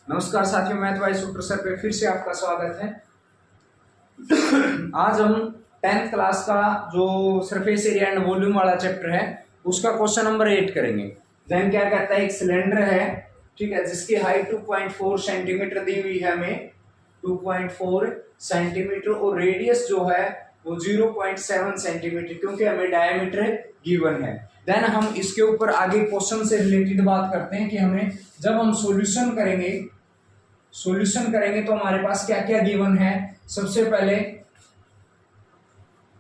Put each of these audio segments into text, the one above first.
नमस्कार साथियों, math vice सूत्र सर पे फिर से आपका स्वागत है। आज हम 10th क्लास का जो सरफेस एरिया एंड वॉल्यूम वाला चैप्टर है उसका क्वेश्चन नंबर 8 करेंगे। देन क्या कहता है, एक सिलेंडर है, ठीक है, जिसकी हाइट 2.4 सेंटीमीटर दी हुई है हमें, 2.4 सेंटीमीटर, और रेडियस जो है वो 0.7 सेंटीमीटर, क्योंकि हमें डायमीटर गिवन है। देन हम इसके ऊपर आगे क्वेश्चन से रिलेटेड बात करते हैं कि हमें जब हम सॉल्यूशन करेंगे तो हमारे पास क्या क्या गिवन है। सबसे पहले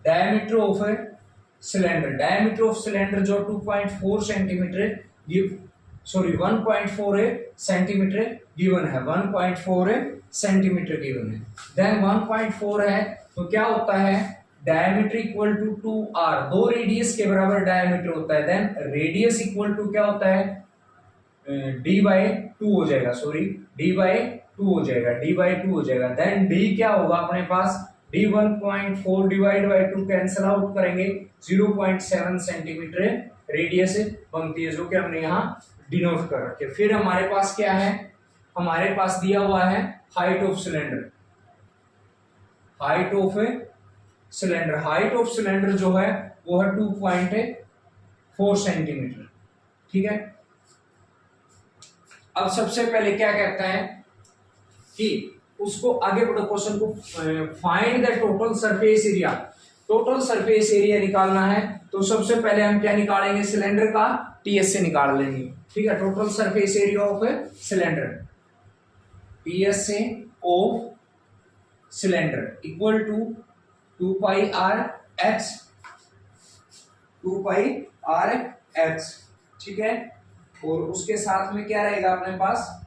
डायमीटर ऑफ सिलेंडर जो 2.4 सेंटीमीटर 1.4 सेंटीमीटर गिवन है, 1.4 सेंटीमीटर गिवन है। देन 1.4 है तो क्या होता है, डायमीटर इक्वल टू 2r, दो रेडियस के बराबर डायमीटर होता है। देन रेडियस इक्वल टू क्या होता है, d/2 हो जाएगा, d/2 हो जाएगा। देन d क्या होगा अपने पास, d 1.4 divide by 2 cancel out करेंगे, 0.7 सेंटीमीटर रेडियस बनती है, जो कि हमने यहाँ डिनोट कर रखे। फिर हमारे पास क्या है, हमारे पास दिया हुआ है हाइट ऑफ सिलेंडर जो है वो है 2.4 सेंटीमीटर, ठीक है। अब सबसे पहले क्या कहता है कि उसको आगे बढ़ो, क्वेश्चन को find the total surface area निकालना है। तो सबसे पहले हम क्या निकालेंगे, सिलेंडर का टीएस से निकाल लेंगे, ठीक है। Total surface area of cylinder, TS से of cylinder equal to 2 pi r x, ठीक है। और उसके साथ में क्या रहेगा अपने पास,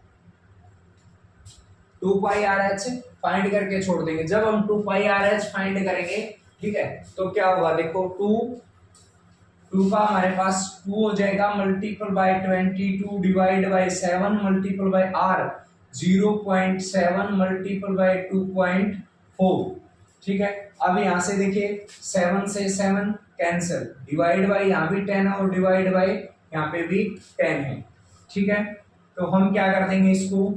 2 पाई आर एच फाइंड करके छोड़ देंगे। जब हम 2 पाई आर एच फाइंड करेंगे, ठीक है, तो क्या होगा, देखो 2 का हमारे पास 2 हो जाएगा, multiple by 22 divide by 7 multiple by R 0.7 multiple by 2.4, ठीक है। अब यहां से देखिए 7 से 7 कैंसिल, डिवाइड बाय यहाँ भी 10 और डिवाइड बाय यहाँ पे भी 10 है, ठीक है। तो हम क्या कर देंगे इसको,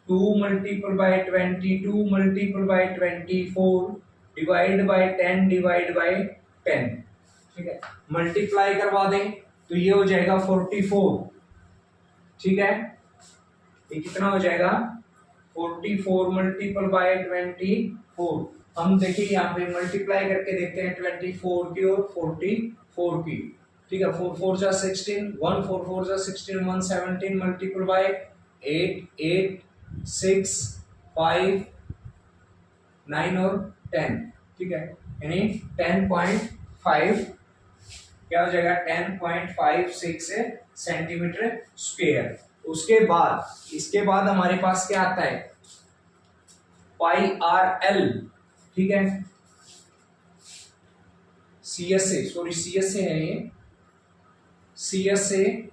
2 multiple by 22 multiple bye 24 divide by 10 divide by 10, ठीक है। मल्टीप्लाई करवा दें तो ये हो जाएगा 44, ठीक है। ये कितना हो जाएगा, 44 मल्टीपल बाय 24। हम देखिए यहाँ पे मल्टीप्लाई करके देखते हैं 24 की और 44 की, ठीक है। 4 4 जा 16, 1 4 4 जा 16, 1 17 मल्टीपल बाय 8 8 6 5 9 और 10, ठीक है, यानी 10.5 क्या हो जाएगा, 10.56 सेंटीमीटर स्क्वायर। उसके बाद इसके बाद हमारे पास क्या आता है, पाई आर एल, ठीक है, सीएसए है ये, सीएसए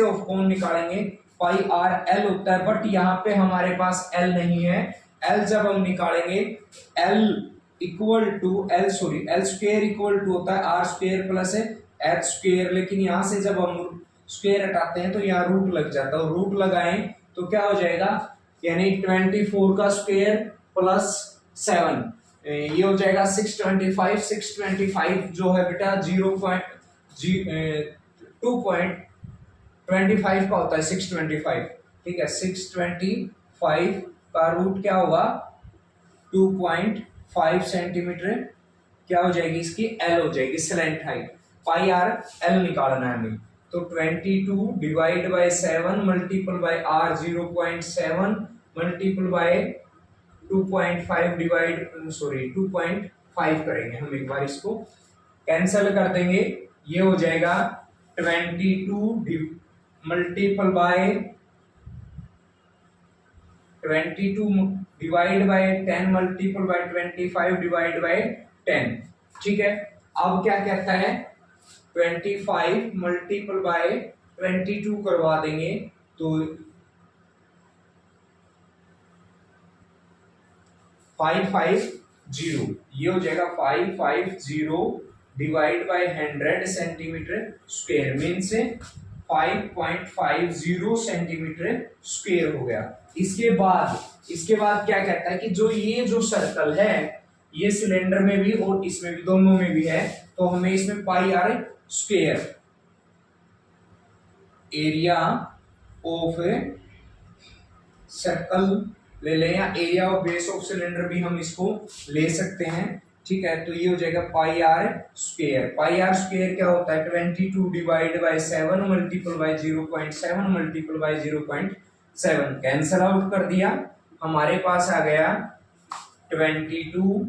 ऑफ कोन निकालेंगे, पाई आर एल होता है, बट यहाँ पे हमारे पास एल नहीं है। एल जब हम निकालेंगे, एल स्क्वायर इक्वल टू होता है R square plus H square, लेकिन यहाँ से जब हम स्क्वायर हटाते हैं तो यहाँ रूट लग जाता है, और रूट लगाएं तो क्या हो जाएगा, यानी 24 का स्क्वायर प्लस 7, ये हो जाएगा 625 जो है बेटा 2.25 का होता है 625, ठीक है। 625 का रूट क्या होगा, 2.5 सेंटीमीटर क्या हो जाएगी, इसकी एल हो जाएगी, slant height. Pi R L निकालना है हमें, तो 22 divide by 7 multiple by R 0.7 multiple by 2.5 करेंगे हम, एक बार इसको कैंसिल कर देंगे, ये हो जाएगा 22 multiple by 22 divide by 10 multiple bye 25 divide by 10, ठीक है। अब क्या कहता है, 25 मल्टीपल बाय 22 करवा देंगे तो 550, ये हो जाएगा 550 divide by 100 centimetre square, mean से 5.50 सेंटीमीटर स्क्वायर हो गया। इसके बाद क्या कहता है कि जो ये जो सर्कल है, ये सिलेंडर में भी और इसमें भी, दोनों में भी है, तो हमें इसमें pi r square area of circle ले लें, या area of base of cylinder भी हम इसको ले सकते हैं। ठीक है, तो ये हो जाएगा pi r square. Pi r square क्या होता है? 22 divide by 7 multiple by 0.7 multiple by 0.7। Cancel out कर दिया, हमारे पास आ गया 22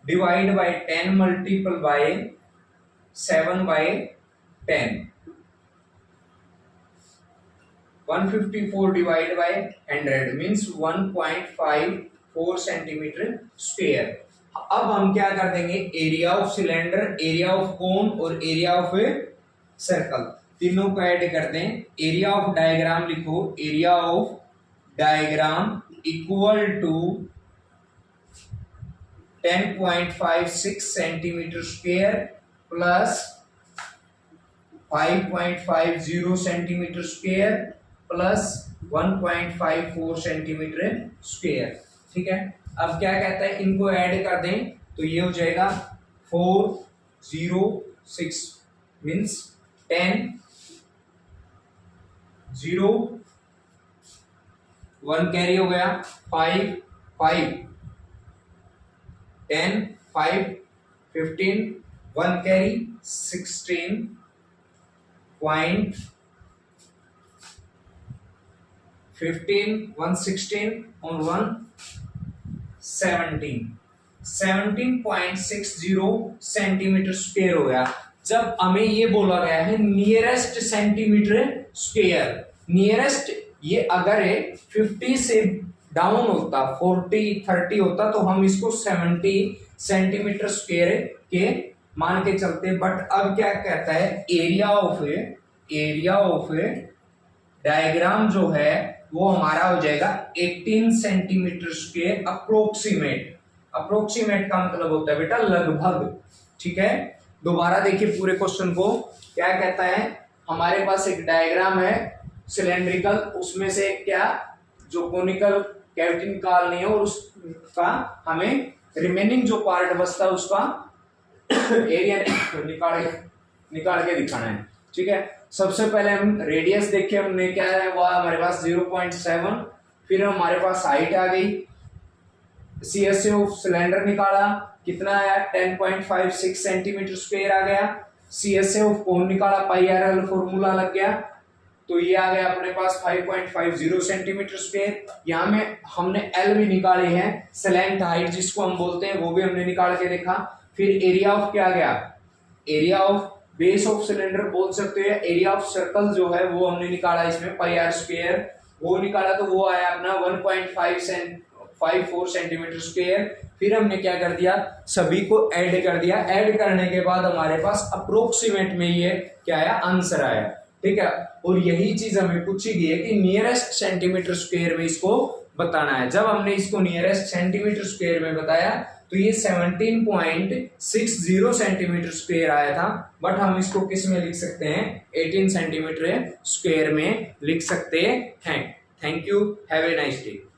divide by 10 multiple by 7 by 10। 154 divide by 100 means 1.54 centimetre square. अब हम क्या कर देंगे? Area of cylinder, area of cone और एरिया ऑफ सर्कल, तीनों को ऐड कर दें। एरिया ऑफ डायग्राम लिखो, area of diagram equal to 10.56 centimetre square plus 5.50 centimetre square plus 1.54 centimetre square. ठीक है, अब क्या कहता है? इनको ऐड कर दें तो ये हो जाएगा 406 मीन्स 10 0 1 कैरी हो गया, 5 5 10 5 15 1 कैरी 16 पॉइंट 15 116 और 17.60 सेंटीमीटर स्क्वायर हो गया। जब हमें ये बोला गया है नियरेस्ट सेंटीमीटर स्क्वायर, नियरेस्ट ये अगर 50 से डाउन होता, 40 30 होता, तो हम इसको 70 सेंटीमीटर स्क्वायर के मान के चलते। बट अब क्या कहता है? एरिया ऑफ डायग्राम जो है वो हमारा हो जाएगा 18 सेंटीमीटर स्क्वायर अप्रोक्सीमेट का मतलब होता है बेटा लगभग। ठीक है, दोबारा देखिए पूरे क्वेश्चन को। क्या कहता है? हमारे पास एक डायग्राम है सिलेंड्रिकल, उसमें से क्या जो कोनिकल कैविटी निकालनी है और उसका हमें रिमेनिंग जो पार्ट बचता है उसका एरिया निकाल के दिखाना है। ठीक है, सबसे पहले हम रेडियस देखे, हमने क्या है वो हमारे पास 0.7, फिर हमारे पास हाइट आ गई, सीएसए ऑफ सिलेंडर निकाला, कितना आया 10.56 सेंटीमीटर स्क्वायर आ गया। सीएसए ऑफ कोन निकाला, पाई आर एल फॉर्मूला लग गया, तो ये आ गया अपने पास 5.50 सेंटीमीटर स्क्वायर। यहाँ में हमने एल भी निकाले हैं, स्लैंट हाइट जिसको हम बोलते हैं, वो भी हमने निकाल के देखा। फिर एरिया ऑफ क्या गया? Area of base of cylinder बोल सकते हैं। एरिया ऑफ सर्कल जो है वो हमने निकाला, इसमें पाई आर स्क्वायर वो निकाला, तो वो आया अपना 1.54 सेंटीमीटर स्क्वायर। फिर हमने क्या कर दिया? सभी को ऐड कर दिया। ऐड करने के बाद हमारे पास अप्रोक्सीमेट में ये क्या आया? आंसर आया। ठीक है, और यही चीज हमें पूछी गई है कि नियरेस्ट सेंटीमीटर स्क्वायर में इसको बताना है। जब हमने इसको नियरेस्ट सेंटीमीटर स्क्वायर में बताया तो ये 17.60 सेंटीमीटर स्क्वायर आया था, बट हम इसको किस में लिख सकते हैं? 18 सेंटीमीटर स्क्वायर में लिख सकते हैं। Thank you, have a nice day.